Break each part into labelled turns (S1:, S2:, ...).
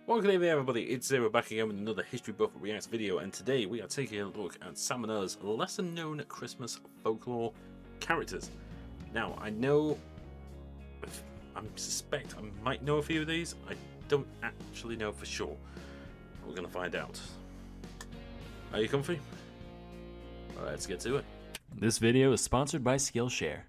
S1: Welcome evening everybody, it's Zero back again with another History Buff Reacts video, and today we are taking a look at some of those lesser known Christmas folklore characters. Now, I suspect I might know a few of these. I don't actually know for sure. We're going to find out. Are you comfy? Alright, let's get to it.
S2: This video is sponsored by Skillshare.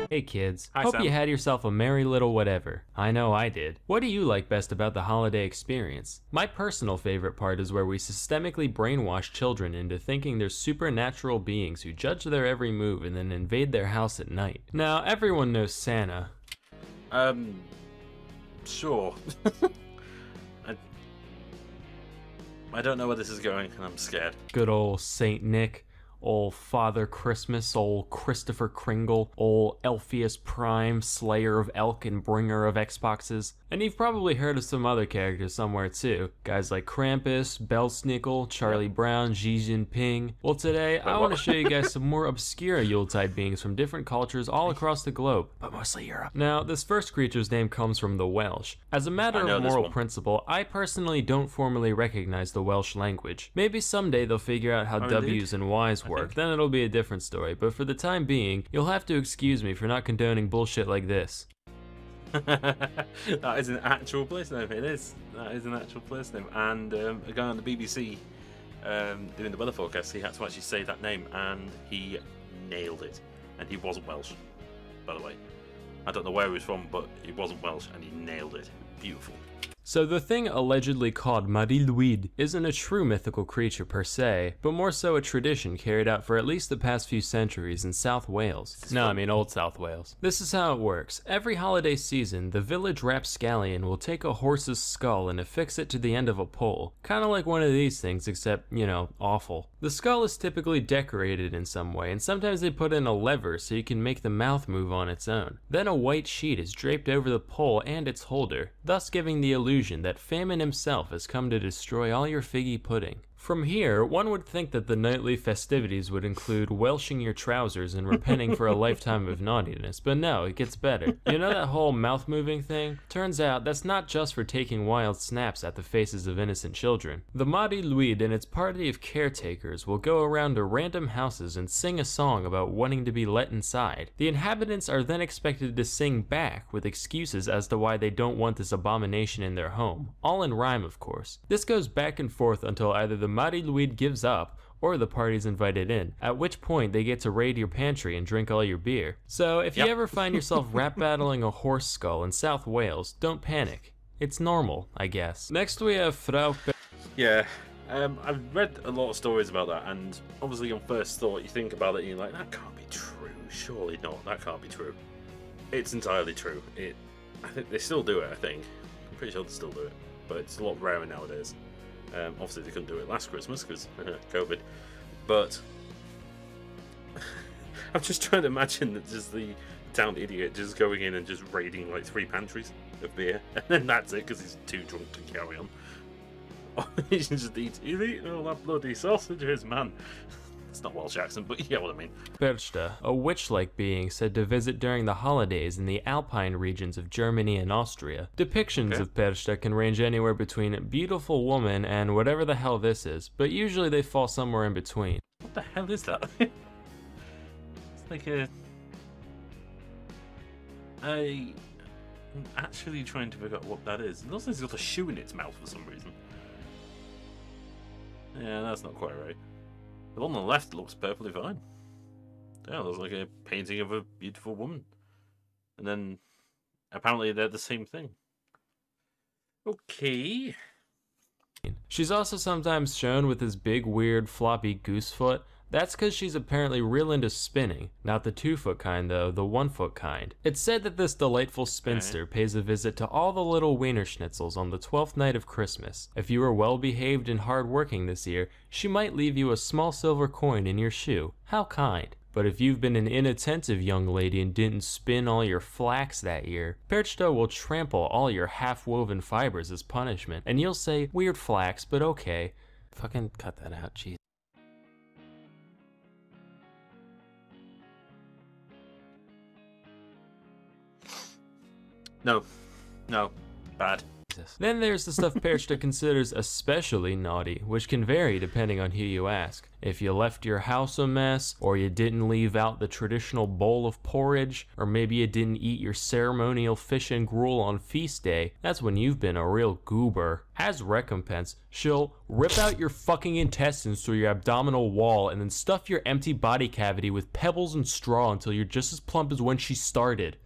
S2: Hey kids,
S1: Hi,
S2: hope
S1: Sam.
S2: you had yourself a merry little whatever. I know I did. What do you like best about the holiday experience? My personal favorite part is where we systemically brainwash children into thinking they're supernatural beings who judge their every move and then invade their house at night. Now, everyone knows Santa.
S1: Sure. I don't know where this is going, and I'm scared.
S2: Good old Saint Nick. Old Father Christmas, old Christopher Kringle, old Elpheus Prime, slayer of elk and bringer of Xboxes. And you've probably heard of some other characters somewhere too. Guys like Krampus, Belsnickel, Charlie Brown, Xi Jinping. Well, today I want to show you guys some more obscure Yuletide beings from different cultures all across the globe, but mostly Europe. Now, this first creature's name comes from the Welsh. As a matter of moral principle, I personally don't formally recognize the Welsh language. Maybe someday they'll figure out how W's and Y's work, then it'll be a different story, but for the time being, you'll have to excuse me for not condoning bullshit like this.
S1: That is an actual place name, it is. That is an actual place name, and a guy on the BBC doing the weather forecast, he had to actually say that name, and he nailed it. And he wasn't Welsh, by the way. I don't know where he was from, but he wasn't Welsh, and he nailed it. Beautiful.
S2: So the thing allegedly called Marie-Louise isn't a true mythical creature per se, but more so a tradition carried out for at least the past few centuries in South Wales. No, I mean Old South Wales. This is how it works. Every holiday season, the village rapscallion will take a horse's skull and affix it to the end of a pole. Kinda like one of these things, except, you know, awful. The skull is typically decorated in some way, and sometimes they put in a lever so you can make the mouth move on its own. Then a white sheet is draped over the pole and its holder, thus giving the illusion that Famine himself has come to destroy all your figgy pudding. From here, one would think that the nightly festivities would include welshing your trousers and repenting for a lifetime of naughtiness, but no, it gets better. You know that whole mouth moving thing? Turns out that's not just for taking wild snaps at the faces of innocent children. The Marie-Louise and its party of caretakers will go around to random houses and sing a song about wanting to be let inside. The inhabitants are then expected to sing back with excuses as to why they don't want this abomination in their home, all in rhyme of course. This goes back and forth until either the Marie-Louise gives up, or the party's invited in, at which point they get to raid your pantry and drink all your beer. So if you ever find yourself rap battling a horse skull in South Wales, don't panic. It's normal, I guess. Next we have Frau
S1: Yeah, I've read a lot of stories about that, and obviously on first thought you think about it and you're like, that can't be true, surely not, that can't be true. It's entirely true. I think they still do it, I think. I'm pretty sure they still do it, but it's a lot rarer nowadays. Obviously they couldn't do it last Christmas because COVID, but I'm just trying to imagine that just the town idiot just going in and just raiding like 3 pantries of beer, and then that's it because he's too drunk to carry on. He's just eating all that bloody sausages, man. It's not Welsh accent, but you get what I mean.
S2: Perchta, a witch-like being said to visit during the holidays in the Alpine regions of Germany and Austria. Depictions of Perchta can range anywhere between beautiful woman and whatever the hell this is, but usually they fall somewhere in between.
S1: What the hell is that? It's like a... I'm actually trying to figure out what that is. It looks like it's got a shoe in its mouth for some reason. Yeah, that's not quite right. The one on the left looks perfectly fine. Yeah, it looks like a painting of a beautiful woman. And then, apparently they're the same thing. Okay.
S2: She's also sometimes shown with this big, weird, floppy goose foot. That's because she's apparently real into spinning. Not the 2-foot kind though, the 1-foot kind. It's said that this delightful spinster pays a visit to all the little wiener schnitzels on the 12th night of Christmas. If you were well behaved and hard working this year, she might leave you a small silver coin in your shoe. How kind. But if you've been an inattentive young lady and didn't spin all your flax that year, Perchta will trample all your half-woven fibers as punishment, and you'll say, weird flax, but okay. Fucking cut that out, jeez.
S1: No. No. Bad.
S2: Then there's the stuff Perchta considers especially naughty, which can vary depending on who you ask. If you left your house a mess, or you didn't leave out the traditional bowl of porridge, or maybe you didn't eat your ceremonial fish and gruel on feast day, that's when you've been a real goober. As recompense, she'll rip out your fucking intestines through your abdominal wall and then stuff your empty body cavity with pebbles and straw until you're just as plump as when she started.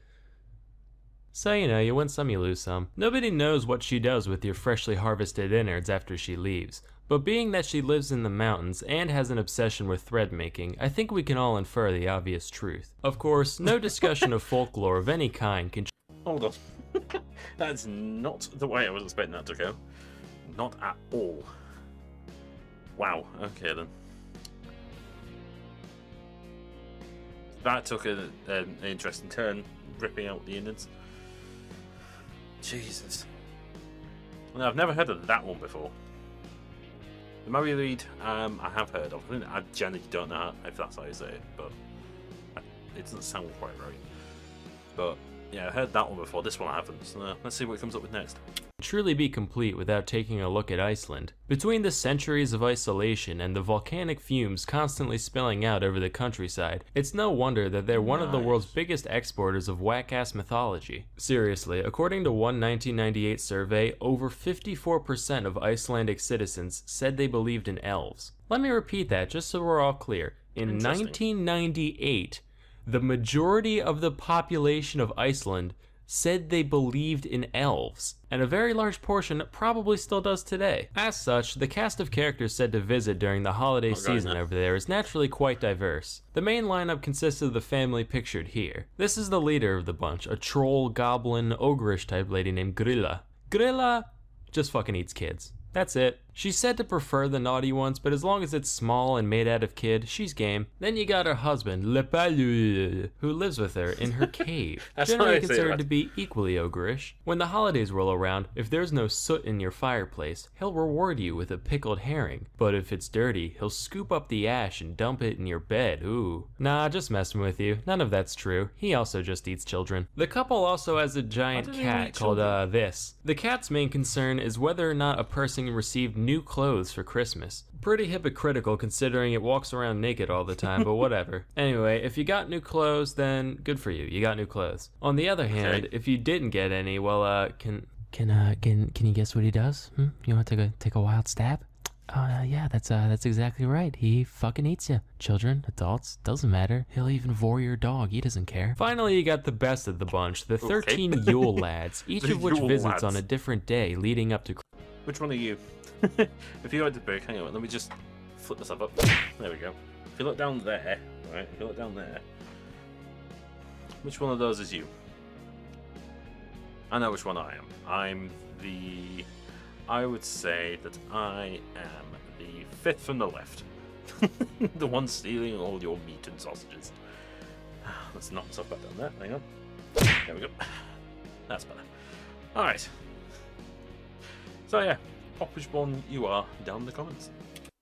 S2: So, you know, you win some, you lose some. Nobody knows what she does with your freshly harvested innards after she leaves. But being that she lives in the mountains and has an obsession with thread making, I think we can all infer the obvious truth. Of course, no discussion of folklore of any kind can...
S1: Hold on. That's not the way I was expecting that to go. Not at all. Wow, okay then. That took an interesting turn, ripping out the innards. Jesus. No, I've never heard of that one before. The Married, I have heard of. I generally don't know if that's how you say it, but it doesn't sound quite right. But yeah, I heard that one before. This one I haven't. So let's see what it comes up with next.
S2: Truly be complete without taking a look at Iceland. Between the centuries of isolation and the volcanic fumes constantly spilling out over the countryside, it's no wonder that they're one of the world's biggest exporters of whack-ass mythology. Seriously, according to one 1998 survey, over 54% of Icelandic citizens said they believed in elves. Let me repeat that just so we're all clear. In 1998, the majority of the population of Iceland said they believed in elves, and a very large portion probably still does today. As such, the cast of characters said to visit during the holiday season over there is naturally quite diverse. The main lineup consists of the family pictured here. This is the leader of the bunch, a troll, goblin, ogreish type lady named Grilla. Grilla just fucking eats kids. That's it. She's said to prefer the naughty ones, but as long as it's small and made out of kid, she's game. Then you got her husband, Le Palu, who lives with her in her cave, generally considered to be equally ogreish. When the holidays roll around, if there's no soot in your fireplace, he'll reward you with a pickled herring. But if it's dirty, he'll scoop up the ash and dump it in your bed. Ooh. Nah, just messing with you. None of that's true. He also just eats children. The couple also has a giant cat called, this. The cat's main concern is whether or not a person received new clothes for Christmas. Pretty hypocritical considering it walks around naked all the time, but whatever. Anyway, if you got new clothes, then good for you. You got new clothes. On the other hand, if you didn't get any, well, can you guess what he does? You want to take a wild stab? Yeah, that's exactly right. He fucking eats you. Children, adults, doesn't matter. He'll even vor your dog. He doesn't care. Finally, you got the best of the bunch, the 13 Yule lads, each of which visits on a different day leading up to...
S1: Which one are you? If you had to pick, hang on, let me just flip myself up. There we go. If you look down there, right? If you look down there, which one of those is you? I know which one I am. I would say that I am the fifth from the left. The one stealing all your meat and sausages. Let's knock myself back down there. Hang on. There we go. That's better. Alright. So yeah, pop which one you are down in the comments.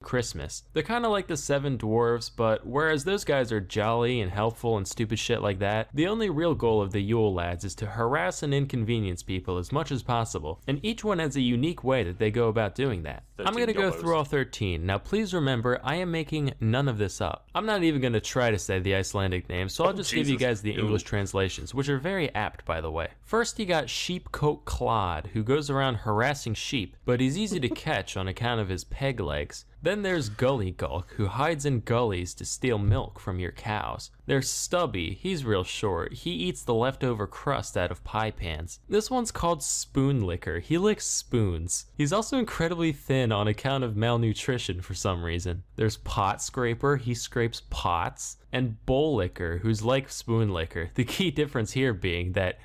S2: Christmas. They're kind of like the Seven Dwarves, but whereas those guys are jolly and helpful and stupid shit like that, the only real goal of the Yule lads is to harass and inconvenience people as much as possible, and each one has a unique way that they go about doing that. I'm going to go through all 13. Now please remember, I am making none of this up. I'm not even going to try to say the Icelandic names, so I'll just give you guys the English translations, which are very apt by the way. First you got Sheep-Cote Clod, who goes around harassing sheep, but he's easy to catch on account of his peg legs. Then there's Gully Gawk, who hides in gullies to steal milk from your cows. There's Stubby, he's real short. He eats the leftover crust out of pie pans. This one's called Spoon Licker. He licks spoons. He's also incredibly thin on account of malnutrition for some reason. There's Pot Scraper, he scrapes pots. And Bowl Licker, who's like Spoon Licker. The key difference here being that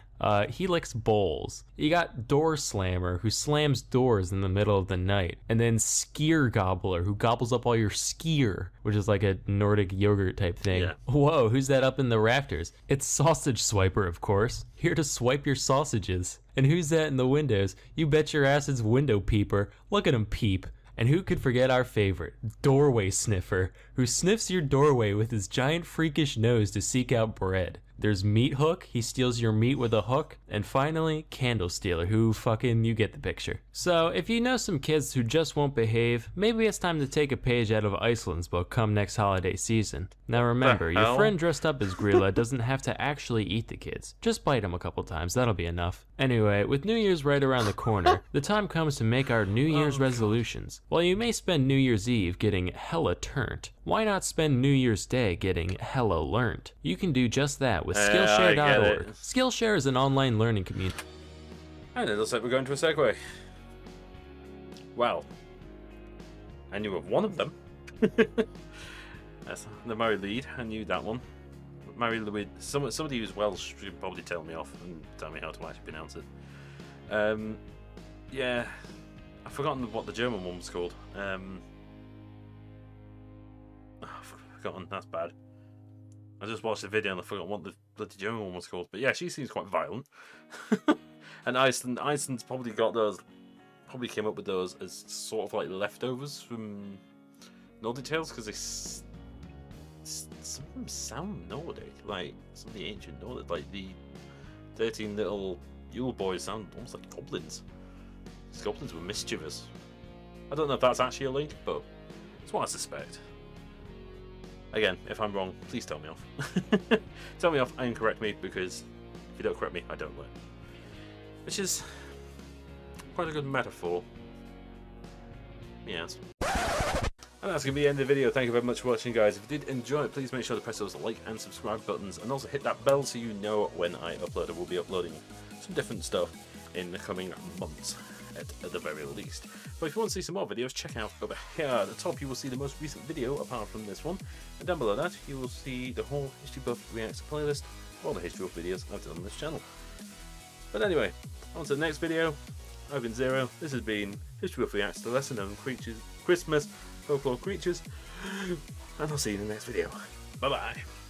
S2: he licks bowls. You got Door Slammer, who slams doors in the middle of the night. And then Skyr-Gobbler, who gobbles up all your skyr, which is like a Nordic yogurt type thing. Yeah. Whoa, who's that up in the rafters? It's Sausage Swiper, of course. Here to swipe your sausages. And who's that in the windows? You bet your ass it's Window Peeper. Look at him peep. And who could forget our favorite, Doorway-Sniffer, who sniffs your doorway with his giant freakish nose to seek out bread. There's Meathook, he steals your meat with a hook. And finally, Candle Stealer, who fucking, you get the picture. So if you know some kids who just won't behave, maybe it's time to take a page out of Iceland's book come next holiday season. Now remember, your friend dressed up as Grilla doesn't have to actually eat the kids. Just bite them a couple times, that'll be enough. Anyway, with New Year's right around the corner, the time comes to make our New Year's resolutions. While you may spend New Year's Eve getting hella turnt, why not spend New Year's Day getting hella learnt? You can do just that with Skillshare.org. Skillshare is an online learning community.
S1: And it looks like we're going to a segue. Well, I knew of one of them. That's the Mary Lead. I knew that one. Mary Lead. Somebody who's Welsh should probably tell me off and tell me how to actually pronounce it. Yeah, I've forgotten what the German one was called. I've forgotten. That's bad. I just watched the video and I forgot what the bloody German one was called. But yeah, she seems quite violent. And Iceland's probably got those. Probably came up with those as sort of like leftovers from Nordic tales because some of them sound Nordic, like some of the ancient Nordic, like the 13 little Yule boys sound almost like goblins. These goblins were mischievous. I don't know if that's actually a link, but it's what I suspect. Again, if I'm wrong, please tell me off. Tell me off and correct me, because if you don't correct me, I don't learn. Which is quite a good metaphor. Yes. And that's going to be the end of the video. Thank you very much for watching, guys. If you did enjoy it, please make sure to press those like and subscribe buttons, and also hit that bell so you know when I upload. I will be uploading some different stuff in the coming months, at the very least. But if you want to see some more videos, check out over here at the top. You will see the most recent video apart from this one, and down below that you will see the whole History Buff Reacts playlist, all the History Buff videos I've done on this channel. But anyway, on to the next video. I've been Zero. This has been History Buff Reacts to lesser known creatures, Christmas, folklore creatures, and I'll see you in the next video. Bye bye.